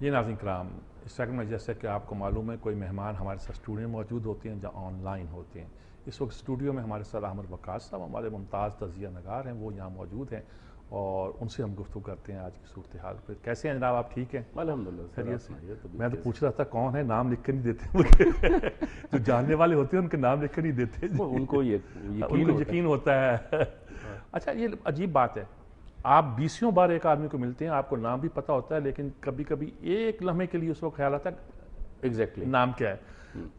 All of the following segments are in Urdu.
یہ ناظرین کرام، اس سیکنڈ میں جیسے کہ آپ کو معلوم ہے کوئی مہمان ہمارے ساتھ اسٹوڈیو میں موجود ہوتے ہیں جہاں آن لائن ہوتے ہیں. اس وقت اسٹوڈیو میں ہمارے ساتھ احمد وقاص صاحب ہمارے ممتاز تجزیہ نگار ہیں، وہ یہاں موجود ہیں اور ان سے ہم گفتگو کرتے ہیں آج کی صورتحال پہ. کیسے ہیں جناب، آپ ٹھیک ہیں؟ الحمدللہ خیریت سے. میں تو پوچھ رہا تھا کون ہے، نام لکھ کے نہیں دیتے مجھے. جو جاننے والے ہوتے ہیں ان کے نام لکھ کے نہیں دیتے، ان کو یقین ہوتا ہے. اچھا، یہ عجیب بات ہے، آپ بیسیوں بار ایک آدمی کو ملتے ہیں، آپ کو نام بھی پتہ ہوتا ہے، لیکن کبھی کبھی ایک لمحے کے لیے اس کو خیال آتا ہے ایگزیکٹلی نام کیا ہے.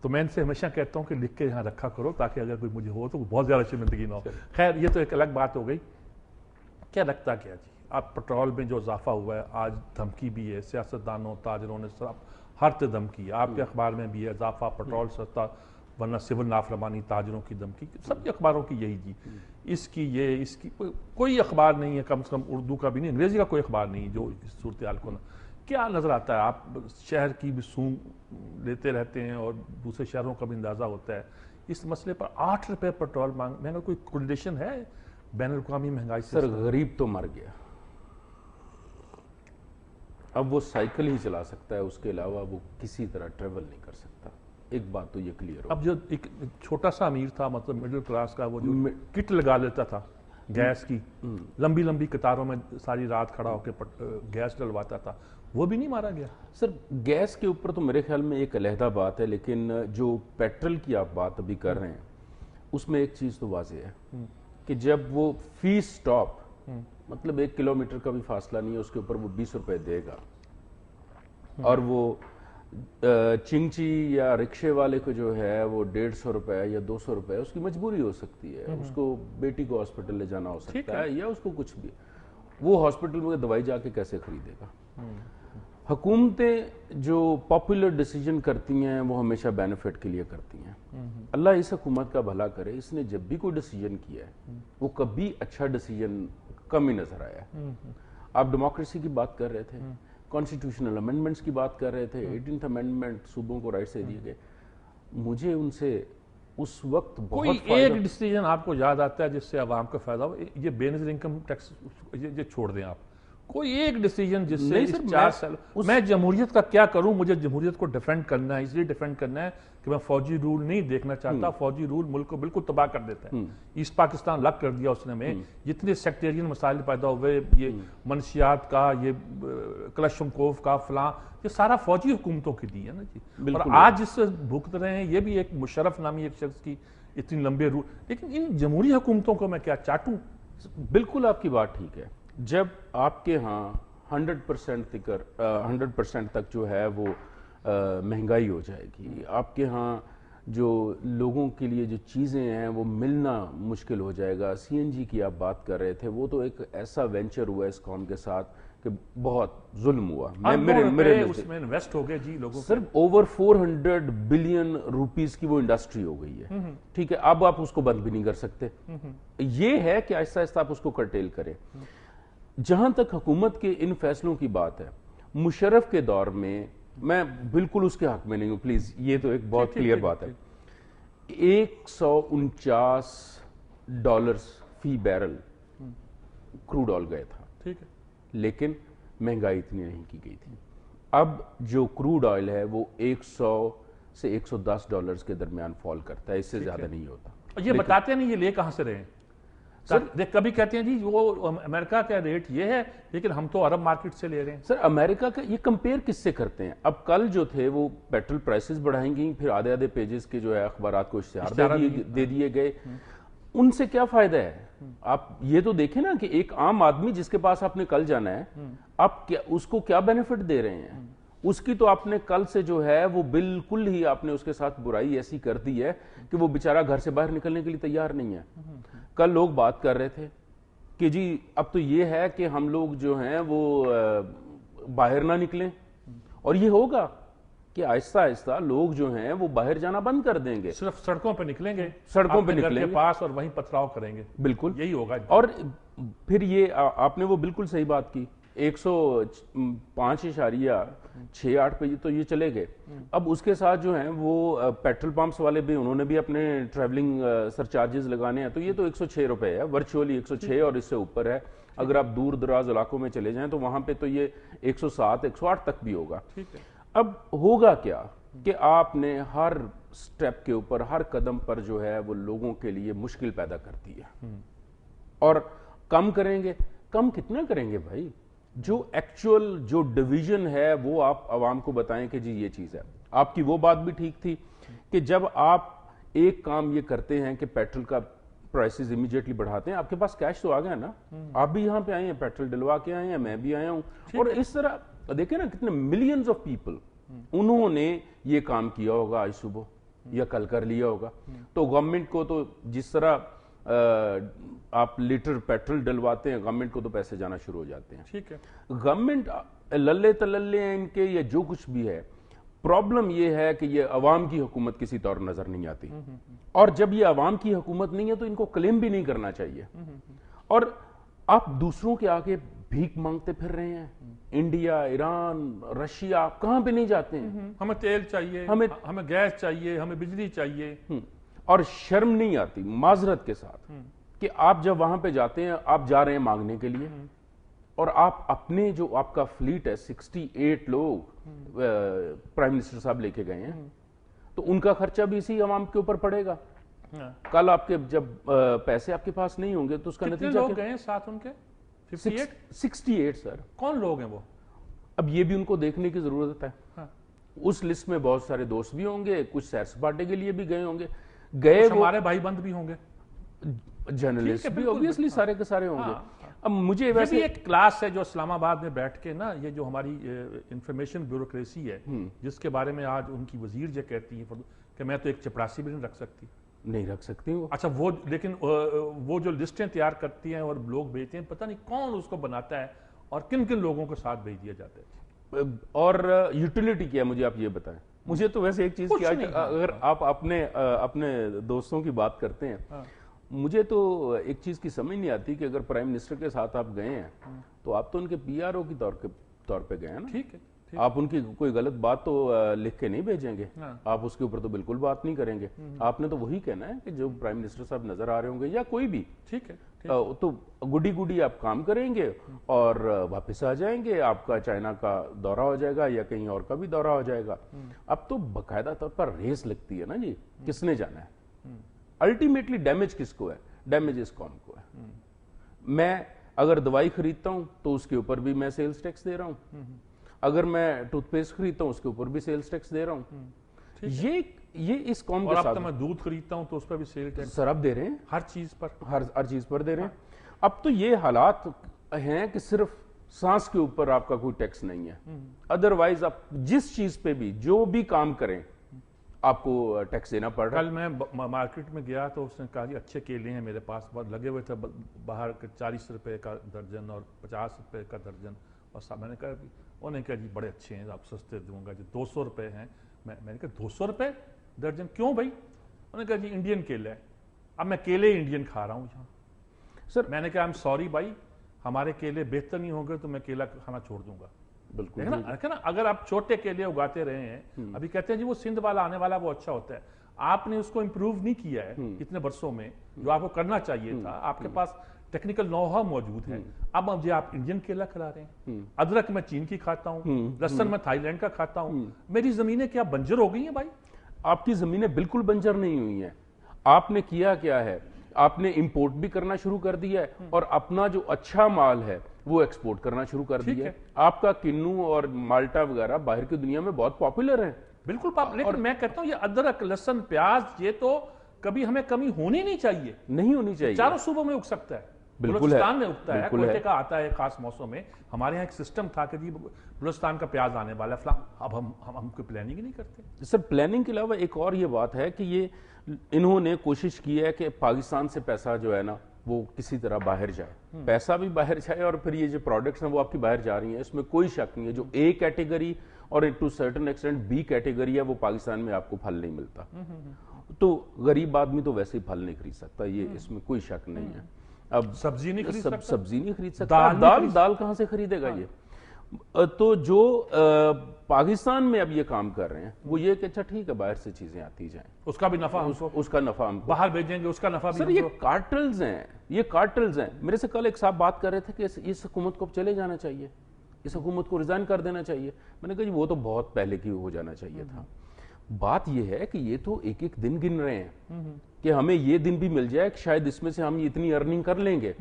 تو میں ان سے ہمیشہ کہتا ہوں کہ لکھ کے یہاں رکھا کرو تاکہ اگر کوئی مجھے ہو تو بہت زیادہ شرمندگی نہ ہو. خیر، یہ تو ایک الگ بات ہو گئی. کیا لگتا کیا جی، اب پٹرول میں جو اضافہ ہوا ہے، آج دھمکی بھی ہے، سیاستدانوں تاجروں نے سب ہر دھمکی ہے، آپ کے اخبار میں بھی ہے اضافہ، پٹرول سستا ورنہ سول نافرمانی، تاجروں کی دھمکی، سب اخباروں کی یہی جی. اس کی کوئی اخبار نہیں ہے، کم سے کم اردو کا بھی نہیں، انگریزی کا کوئی اخبار نہیں جو اس صورتحال کو. کیا نظر آتا ہے؟ آپ شہر کی بھی سونگ لیتے رہتے ہیں اور دوسرے شہروں کا بھی اندازہ ہوتا ہے اس مسئلے پر. 8 روپے پٹرول مہنگا، کوئی کنڈیشن ہے بین الاقوامی مہنگائی سے؟ سر، غریب تو مر گیا، اب وہ سائیکل ہی چلا سکتا ہے، اس کے علاوہ وہ کسی طرح ٹریول نہیں کر سکتا. ایک بات تو یہ کلیئر ہو. اب جو ایک چھوٹا سا امیر تھا، مطلب مڈل کلاس کا، وہ جو کٹ لگا لیتا تھا گیس کی، لمبی لمبی قطاروں میں ساری رات کھڑا ہو کے گیس ڈلواتا تھا، وہ بھی نہیں مارا گیا؟ سر، گیس کے اوپر تو میرے خیال میں ایک علیحدہ بات ہے، لیکن جو پیٹرول کی آپ بات ابھی کر رہے ہیں اس میں ایک چیز تو واضح ہے کہ جب وہ فی سٹاپ، مطلب 1 کلومیٹر کا بھی فاصلہ نہیں ہے، اس کے اوپر وہ 20 روپے دے گا، اور وہ چنگچی یا رکشے والے کو جو ہے وہ 150 روپے یا 200 روپے، اس کی مجبوری ہو سکتی ہے، اس کو بیٹی کو ہاسپٹل لے جانا ہو سکتا ہے یا اس کو کچھ بھی، وہ ہاسپٹل میں دوائی جا کے کیسے خریدے گا. حکومتیں جو پاپولر ڈیسیجن کرتی ہیں وہ ہمیشہ بینیفٹ کے لیے کرتی ہیں. اللہ اس حکومت کا بھلا کرے، اس نے جب بھی کوئی ڈیسیجن کیا ہے وہ کبھی اچھا ڈیسیجن کم ہی نظر آیا ہے. آپ ڈیموکریسی کی بات کر رہے تھے، کانسٹیٹیوشنل امینڈمنٹس کی بات کر رہے تھے، 18th امینڈمنٹ صوبوں کو رائٹ سے دیے گئے. مجھے ان سے اس وقت کوئی ایک ڈیسیجن آپ کو یاد آتا ہے جس سے عوام کا فائدہ ہو؟ یہ بے نظیر انکم ٹیکس یہ چھوڑ دیں آپ، کوئی ایک ڈیسیجن جس سے 4 سال میں جمہوریت کا کیا کروں، مجھے جمہوریت کو ڈیفینڈ کرنا ہے، اس لیے ڈیفینڈ کرنا ہے کہ میں فوجی رول نہیں دیکھنا چاہتا. فوجی رول ملک کو بالکل تباہ کر دیتا ہے. ایسٹ پاکستان الگ کر دیا اس نے، میں جتنے سیکٹیرین مسائل پیدا ہوئے، یہ منشیات کا، یہ کلشنکوف کا، فلاں، یہ سارا فوجی حکومتوں کی دی ہے نا جی. اور آج جس سے بھگت رہے ہیں یہ بھی ایک مشرف نامی ایک شخص کی اتنی لمبے رول. لیکن ان جمہوری حکومتوں کو میں کیا چاٹوں؟ بالکل آپ کی بات ٹھیک ہے. جب آپ کے ہاں 100% تک جو ہے وہ مہنگائی ہو جائے گی، آپ کے ہاں جو لوگوں کے لیے جو چیزیں ہیں وہ ملنا مشکل ہو جائے گا. سی این جی کی آپ بات کر رہے تھے، وہ تو ایک ایسا وینچر ہوا اس قوم کے ساتھ کہ بہت ظلم ہوا. میرے اس میں انویسٹ ہو گئے جی لوگوں. صرف اوور 400 بلین روپیز کی وہ انڈسٹری ہو گئی ہے. ٹھیک ہے، اب آپ اس کو بند بھی نہیں کر سکتے. یہ ہے کہ آہستہ آہستہ آپ اس کو کرٹیل کریں. جہاں تک حکومت کے ان فیصلوں کی بات ہے، مشرف کے دور میں میں بالکل اس کے حق میں نہیں ہوں، پلیز، یہ تو ایک بہت کلیئر بات ہے. $149 فی بیرل کروڈ آئل گئے تھا، ٹھیک ہے، لیکن مہنگائی اتنی نہیں کی گئی تھی. اب جو کروڈ آئل ہے وہ $100 سے $110 کے درمیان فال کرتا ہے، اس سے زیادہ نہیں ہوتا. یہ بتاتے نہیں یہ لے کہاں سے رہے ہیں. کبھی کہتے ہیں جی وہ امریکہ کا ریٹ یہ ہے لیکن ہم تو عرب مارکیٹ سے لے رہے ہیں. سر، امریکہ کا یہ کمپیئر کس سے کرتے ہیں؟ اب کل جو تھے وہ پیٹرول پرائسز بڑھائیں گی، پھر آدھے پیجز کے جو ہے اخبارات کو اشتہار دے دیے گئے. ان سے کیا فائدہ ہے؟ آپ یہ تو دیکھیں نا کہ ایک عام آدمی جس کے پاس آپ نے کل جانا ہے، آپ اس کو کیا بینیفٹ دے رہے ہیں؟ اس کی تو آپ نے کل سے جو ہے وہ بالکل ہی آپ نے اس کے ساتھ برائی ایسی کر دی ہے کہ وہ بیچارہ گھر سے باہر نکلنے کے لیے تیار نہیں ہے. کل لوگ بات کر رہے تھے کہ جی اب تو یہ ہے کہ ہم لوگ جو ہیں وہ باہر نہ نکلیں، اور یہ ہوگا کہ آہستہ آہستہ لوگ جو ہیں وہ باہر جانا بند کر دیں گے، صرف سڑکوں پہ نکلیں گے، سڑکوں پہ نکلیں گے پاس اور وہیں پتھراؤ کریں گے. بالکل یہی ہوگا. اور پھر یہ آپ نے وہ بالکل صحیح بات کی، 105.68 پہ تو یہ چلے گئے. اب اس کے ساتھ جو ہیں وہ پیٹرول پمپس والے بھی انہوں نے بھی اپنے ٹریولنگ سر چارجز لگانے ہیں، تو یہ تو 106 روپے ہے، ورچولی 106 اور اس سے اوپر ہے. اگر آپ دور دراز علاقوں میں چلے جائیں تو وہاں پہ تو یہ 107 108 تک بھی ہوگا. اب ہوگا کیا کہ آپ نے ہر سٹیپ کے اوپر ہر قدم پر جو ہے وہ لوگوں کے لیے مشکل پیدا کرتی ہے. اور کم کریں گے, کم کتنا کریں گے بھائی؟ جو ایکچوئل جو ڈویژن ہے وہ آپ عوام کو بتائیں کہ جی یہ چیز ہے. آپ کی وہ بات بھی ٹھیک تھی کہ جب آپ ایک کام یہ کرتے ہیں کہ پیٹرول کا پرائسز امیڈیٹلی بڑھاتے ہیں, آپ کے پاس کیش تو آ گیا نا, آپ بھی یہاں پہ آئے ہیں, پیٹرول ڈلوا کے آئے ہیں, میں بھی آیا ہوں, اور اس طرح دیکھیں نا کتنے ملینز آف پیپل انہوں نے یہ کام کیا ہوگا آج صبح یا کل کر لیا ہوگا. تو گورنمنٹ کو تو جس طرح آپ لیٹر پیٹرول ڈلواتے ہیں, گورنمنٹ کو تو پیسے جانا شروع ہو جاتے ہیں. ٹھیک ہے, گورنمنٹ للے تللے ہیں ان کے یا جو کچھ بھی ہے. پرابلم یہ ہے کہ یہ عوام کی حکومت کسی طور نظر نہیں آتی, اور جب یہ عوام کی حکومت نہیں ہے تو ان کو کلیم بھی نہیں کرنا چاہیے. اور آپ دوسروں کے آگے بھیک مانگتے پھر رہے ہیں. انڈیا, ایران, رشیا, کہاں پہ نہیں جاتے ہیں. ہمیں تیل چاہیے, ہمیں گیس چاہیے, ہمیں بجلی چاہیے, اور شرم نہیں آتی معذرت کے ساتھ کہ آپ جب وہاں پہ جاتے ہیں آپ جا رہے ہیں مانگنے کے لیے, اور آپ اپنے جو آپ کا فلیٹ ہے 68 لوگ پرائم منسٹر صاحب لے کے گئے ہیں, تو ان کا خرچہ بھی اسی عوام کے اوپر پڑے گا. کل آپ کے جب پیسے آپ کے پاس نہیں ہوں گے تو اس کا نتیجہ لوگ گئے ساتھ ان کے 68 سر. کون لوگ ہیں وہ؟ اب یہ بھی ان کو دیکھنے کی ضرورت ہے. اس لسٹ میں بہت سارے دوست بھی ہوں گے, کچھ سیر سپاٹے کے لیے بھی گئے ہوں گے, گئے ہمارے بھائی بند بھی ہوں گے, جرنلسٹ بھی اوبویسلی سارے کے سارے ہوں گے. اب مجھے ویسے ایک کلاس ہے جو اسلام آباد میں بیٹھ کے نا, یہ جو ہماری انفارمیشن بیوروکریسی ہے جس کے بارے میں آج ان کی وزیر جو کہتی ہیں کہ میں تو ایک چپراسی بھی نہیں رکھ سکتی وہ. اچھا وہ لیکن وہ جو لسٹیں تیار کرتی ہیں اور لوگ بھیجتے ہیں, پتہ نہیں کون اس کو بناتا ہے اور کن کن لوگوں کے ساتھ بھیج دیا جاتا ہے. اور یوٹیلیٹی کیا مجھے آپ یہ بتائیں. مجھے تو ویسے ایک چیز کیا, اگر آپ اپنے دوستوں کی بات کرتے ہیں, مجھے تو ایک چیز کی سمجھ نہیں آتی کہ اگر پرائم منسٹر کے ساتھ آپ گئے ہیں تو آپ تو ان کے پی آر او کی طور پہ گئے ہیں نا. ٹھیک ہے, آپ ان کی کوئی غلط بات تو لکھ کے نہیں بھیجیں گے, آپ اس کے اوپر تو بالکل بات نہیں کریں گے. آپ نے تو وہی کہنا ہے کہ جو پرائم منسٹر صاحب نظر آ رہے ہوں گے یا کوئی بھی, ٹھیک ہے, تو گڈی آپ کام کریں گے اور واپس آ جائیں گے. آپ کا چائنا کا دورہ ہو جائے گا یا کہیں اور کا بھی دورہ ہو جائے گا. اب تو باقاعدہ طور پر ریس لگتی ہے نا جی, کس نے جانا ہے. الٹیمیٹلی ڈیمیج کس کو ہے؟ ڈیمیج اس قوم کو ہے. میں اگر دوائی خریدتا ہوں تو اس کے اوپر بھی میں سیلز ٹیکس دے رہا ہوں, اگر میں ٹوتھ پیسٹ خریدتا ہوں اس کے اوپر بھی سیلز ٹیکس دے رہا ہوں. یہ اس قوم کے ساتھ. میں دودھ خریدتا ہوں تو اس پر بھی سیل ٹیکس سر آپ دے رہے ہیں, ہر چیز پر دے رہے ہیں. اب تو یہ حالات ہیں کہ صرف سانس کے اوپر آپ کا کوئی ٹیکس نہیں ہے, ادروائز آپ جس چیز پہ بھی جو بھی کام کریں آپ کو ٹیکس دینا پڑ رہا ہے. کل میں مارکیٹ میں گیا تو اس نے کہا کہ اچھے کیلے ہیں میرے پاس, بہت لگے ہوئے تھے باہر 40 روپے کا درجن اور 50 روپے کا درجن, اور میں نے کہا انہوں نے کہا جی بڑے اچھے ہیں, آپ سستے دوں گا جی, 200 روپے ہیں. میں نے کہا 200 روپے درجن کیوں بھائی؟ انہوں نے کہا جی انڈین کیلے. اب میں کیلے انڈین کھا رہا ہوں یہاں سر. میں نے کہا سوری بھائی, ہمارے کیلے بہتر نہیں ہوں گے تو میں کیلا کھانا چھوڑ دوں گا. بالکل نا, اگر آپ چھوٹے کیلے اگاتے رہے ہیں, ابھی کہتے ہیں جی وہ سندھ والا آنے والا وہ اچھا ہوتا ہے, آپ نے اس کو امپروو نہیں کیا ہے اتنے برسوں میں جو آپ کو کرنا چاہیے تھا. آپ کے پاس ٹیکنیکل نو ہاؤ موجود ہے. اب مجھے آپ انڈین کیلا کھلا رہے ہیں. ادرک میں چین کی کھاتا ہوں, لہسن میں تھائی لینڈ کا کھاتا ہوں. میری زمینیں کیا بنجر ہو گئی ہیں بھائی؟ آپ کی زمینیں بالکل بنجر نہیں ہوئی ہیں. آپ نے کیا ہے, آپ نے امپورٹ بھی کرنا شروع کر دیا ہے اور اپنا جو اچھا مال ہے وہ ایکسپورٹ کرنا شروع کر دیا ہے. آپ کا کنو اور مالٹا وغیرہ باہر کی دنیا میں بہت پاپولر ہیں. بالکل لیکن میں کہتا ہوں یہ ادرک, لہسن, پیاز یہ تو کبھی ہمیں کمی ہونی نہیں چاہیے. نہیں ہونی چاہیے. چاروں صوبوں میں اگ سکتا ہے. بلوچستان میں اگتا ہے, کوئٹے کا آتا ہے خاص موسم میں. ہمارے یہاں ایک سسٹم تھا کہ جی بلوچستان کا پیاز آنے والا ہے فلاں. اب ہم کوئی پلاننگ نہیں کرتے. سر پلاننگ کے علاوہ ایک اور یہ بات ہے کہ یہ انہوں نے کوشش کی ہے کہ پاکستان سے پیسہ جو ہے نا وہ کسی طرح باہر جائے, پیسہ بھی باہر جائے اور پھر یہ جو پروڈکٹس ہیں وہ آپ کی باہر جا رہی ہیں. اس میں کوئی شک نہیں ہے. جو اے کیٹیگری اور to certain extent B category ہے وہ پاکستان میں آپ کو پھل نہیں ملتا. تو غریب آدمی تو ویسے ہی پھل نہیں خرید سکتا, یہ اس میں کوئی شک نہیں ہے. اب سبزی نہیں خرید سکتا, سبزی نہیں خرید سکتا, دال کہاں سے خریدے گا یہ؟ تو جو پاکستان میں اب یہ کام کر رہے ہیں وہ یہ کہ اچھا ٹھیک ہے باہر سے چیزیں آتی جائیں, اس کا بھی نفع اس کا نفع ہم کو باہر بھیجیں گے, اس کا نفع بھی. سر یہ کارٹلز ہیں, یہ کارٹلز ہیں. میرے سے کل ایک صاحب بات کر رہے تھے کہ اس حکومت کو چلے جانا چاہیے, اس حکومت کو ریزائن کر دینا چاہیے. میں نے کہا جی وہ تو بہت پہلے کی ہو جانا چاہیے تھا. بات یہ ہے کہ یہ تو ایک ایک دن گن رہے ہیں کہ ہمیں یہ دن بھی مل جائے کہ شاید اس میں سے ہم اتنی ارننگ کر لیں گے.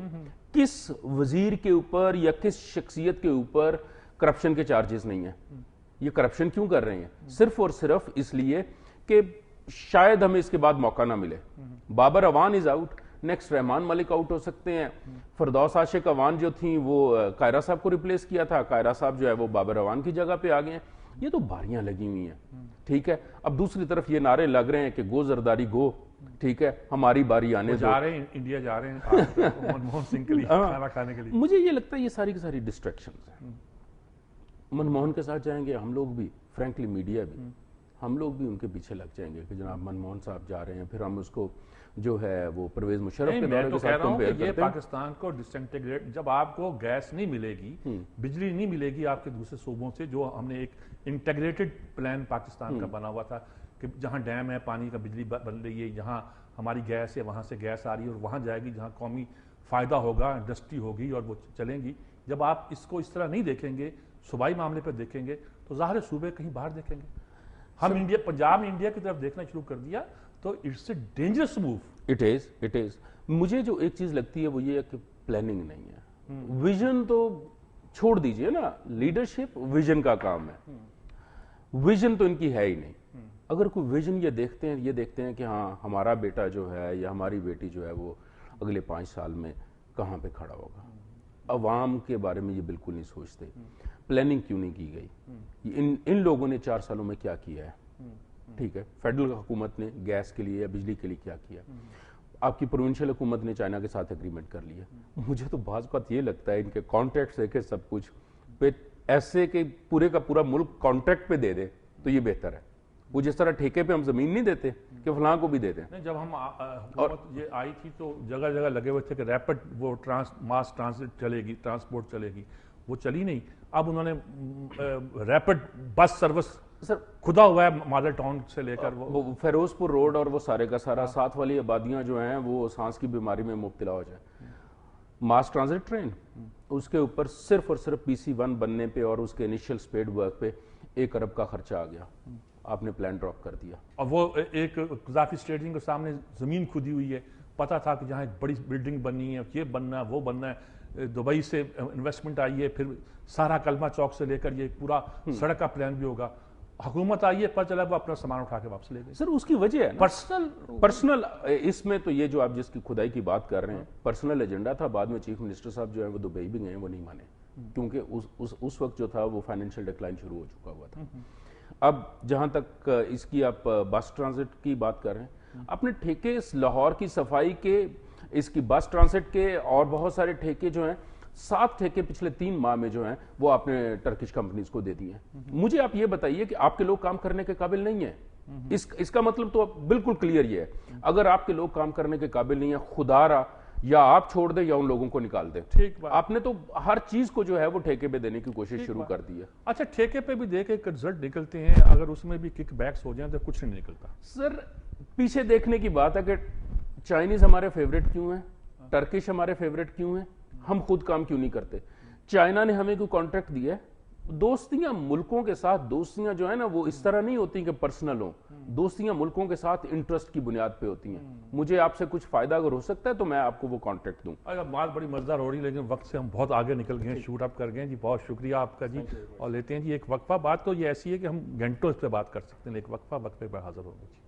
کس وزیر کے اوپر یا کس شخصیت کے اوپر کرپشن کے چارجز نہیں ہیں؟ یہ کرپشن کیوں کر رہے ہیں؟ صرف اور صرف اس لیے کہ شاید ہمیں اس کے بعد موقع نہ ملے. Babar Awan is out, next Rehman Malik out ہو سکتے ہیں. فردوس عاشق اوان جو تھیں وہ قائرہ صاحب کو ریپلیس کیا تھا, قائرہ صاحب جو ہے وہ بابر اوان کی جگہ پہ آ گئے ہیں. یہ تو باریاں لگی ہوئی ہیں, ٹھیک ہے. اب دوسری طرف یہ نعرے لگ رہے ہیں کہ گو زرداری گو, ٹھیک ہے, ہماری باری آنے دو. جا رہے ہیں انڈیا, جا رہے ہیں منموہن سنگھ کے لیے کھانا کھانے کے لیے. مجھے یہ لگتا ہے یہ ساری کی ساری ڈسٹریکشنز ہیں. منموہن کے ساتھ جائیں گے ہم لوگ بھی, فرینکلی میڈیا بھی, ہم لوگ بھی ان کے پیچھے لگ جائیں گے کہ جناب منموہن صاحب جا رہے ہیں, پھر ہم اس کو جو ہے وہ پرویز مشرف کے دورے کے ساتھ کمپیئر کرتے ہیں. یہ پاکستان کو ڈسنٹیگریٹ, جب آپ کو گیس نہیں ملے گی, بجلی نہیں ملے گی آپ کے دوسرے صوبوں سے, جو ہم نے ایک انٹیگریٹڈ پلان پاکستان کا بنا ہوا تھا کہ جہاں ڈیم ہے پانی کا بجلی بن رہی ہے, یہاں ہماری گیس ہے وہاں سے گیس آ رہی ہے اور وہاں جائے گی جہاں قومی فائدہ ہوگا, انڈسٹری ہوگی اور وہ چلیں گی. جب آپ اس کو اس طرح نہیں دیکھیں گے, صوبائی معاملے پہ دیکھیں گے, تو ظاہر صوبے کہیں باہر دیکھیں گے. ہم انڈیا, پنجاب نے انڈیا کی طرف دیکھنا شروع کر دیا, تو it's a dangerous move. It is. مجھے جو ایک چیز لگتی ہے وہ یہ ہے کہ پلاننگ نہیں ہے. ویژن تو چھوڑ دیجئے نا, لیڈرشپ ویژن کا کام ہے. ویژن تو ان کی ہے ہی نہیں. اگر کوئی ویژن یہ دیکھتے ہیں کہ ہاں ہمارا بیٹا جو ہے یا ہماری بیٹی جو ہے وہ اگلے 5 سال میں کہاں پہ کھڑا ہوگا, عوام کے بارے میں یہ بالکل نہیں سوچتے. پلاننگ کیوں نہیں کی گئی؟ ان لوگوں نے 4 سالوں میں کیا کیا ہے؟ ٹھیک ہے, فیڈرل حکومت نے گیس کے لیے یا بجلی کے لیے کیا کیا؟ آپ کی پروونشل حکومت نے چائنا کے ساتھ اگریمنٹ کر لیا. مجھے تو بعض اوقات یہ لگتا ہے ان کے کانٹریکٹ دیکھے سب کچھ پہ ایسے کہ پورے کا پورا ملک کانٹریکٹ پہ دے دے تو یہ بہتر ہے. وہ جس طرح ٹھیکے پہ ہم زمین نہیں دیتے کہ فلاں کو بھی دے دیں. جب ہم حکومت یہ آئی تھی تو جگہ جگہ لگے ہوئے تھے کہ ریپڈ وہ ماس ٹرانزٹ چلے گی, ٹرانسپورٹ چلے گی, وہ چلی نہیں. اب انہوں نے ریپڈ بس سروس سر کھدا ہوا ہے مادر ٹاؤن سے لے کر وہ فیروز پور روڈ اور وہ سارے کا سارا ساتھ والی آبادیاں جو ہیں وہ سانس کی بیماری میں مبتلا ہو جائیں. ماس ٹرانزٹ ٹرین, اس کے اوپر صرف اور صرف PC1 بننے پہ اور اس کے انیشل سپیڈ ورک پہ 1 ارب کا خرچہ آ گیا. آپ نے پلان ڈراپ کر دیا. اور وہ ایک قذافی اسٹیڈیم کے سامنے زمین کھدی ہوئی ہے, پتا تھا کہ جہاں ایک بڑی بلڈنگ بننی ہے, یہ بننا ہے وہ بننا ہے. دبئی سے انویسٹمنٹ آئی ہے, پھر سارا کلمہ چوک سے لے کر یہ پورا سڑک کا پلان بھی ہوگا. حکومت آئی ہے, پتہ چلا وہ اپنا سامان اٹھا کے واپس لے گئے. سر اس کی وجہ ہے پرسنل اس میں تو یہ جو آپ جس کی کھدائی کی بات کر رہے ہیں پرسنل ایجنڈا تھا. بعد میں چیف منسٹر صاحب جو ہے وہ دبئی بھی گئے, وہ نہیں مانے کیونکہ اس وقت جو تھا وہ فائنینشیل ڈکلائن شروع ہو چکا ہوا تھا. اب جہاں تک اس کی آپ بس ٹرانزٹ کی بات کر رہے ہیں, اپنے ٹھیکے لاہور کی صفائی کے, اس کی بس ٹرانزٹ کے اور بہت سارے ٹھیکے جو ہیں 7 ٹھیکے پچھلے 3 ماہ میں جو ہیں وہ آپ نے ٹرکش کمپنیز کو دے دیے ہیں. مجھے آپ یہ بتائیے کہ آپ کے لوگ کام کرنے کے قابل نہیں ہیں. اس کا مطلب تو بالکل کلیئر یہ ہے, اگر آپ کے لوگ کام کرنے کے قابل نہیں ہیں, خدا را یا آپ چھوڑ دیں یا ان لوگوں کو نکال دیں. ٹھیک بات. آپ نے تو ہر چیز کو جو ہے وہ ٹھیکے پہ دینے کی کوشش شروع کر دی ہے. اچھا, ٹھیکے پہ بھی دے کے رزلٹ نکلتے ہیں, اگر اس میں بھی کک بیکس ہو جائیں تو کچھ نہیں نکلتا. سر پیچھے دیکھنے کی بات ہے کہ چائنیز ہمارے فیوریٹ کیوں ہیں, ٹرکش ہمارے فیوریٹ کیوں ہیں, ہم خود کام کیوں نہیں کرتے. چائنا نے ہمیں کوئی کانٹریکٹ دیا ہے. دوستیاں ملکوں کے ساتھ, دوستیاں جو ہے نا وہ اس طرح نہیں ہوتی کہ پرسنل ہوں. دوستیاں ملکوں کے ساتھ انٹرسٹ کی بنیاد پہ ہوتی ہیں. مجھے آپ سے کچھ فائدہ اگر ہو سکتا ہے تو میں آپ کو وہ کانٹریکٹ دوں. بات بڑی مزیدار ہو رہی ہے لیکن وقت سے ہم بہت آگے نکل گئے ہیں, شوٹ اپ کر گئے ہیں جی. بہت شکریہ آپ کا جی. اور لیتے ہیں جی ایک وقفہ. بات تو یہ ایسی ہے کہ ہم گھنٹوں اس پہ بات کر سکتے ہیں, ایک وقفہ, وقفے پر حاضر ہوں گے جی.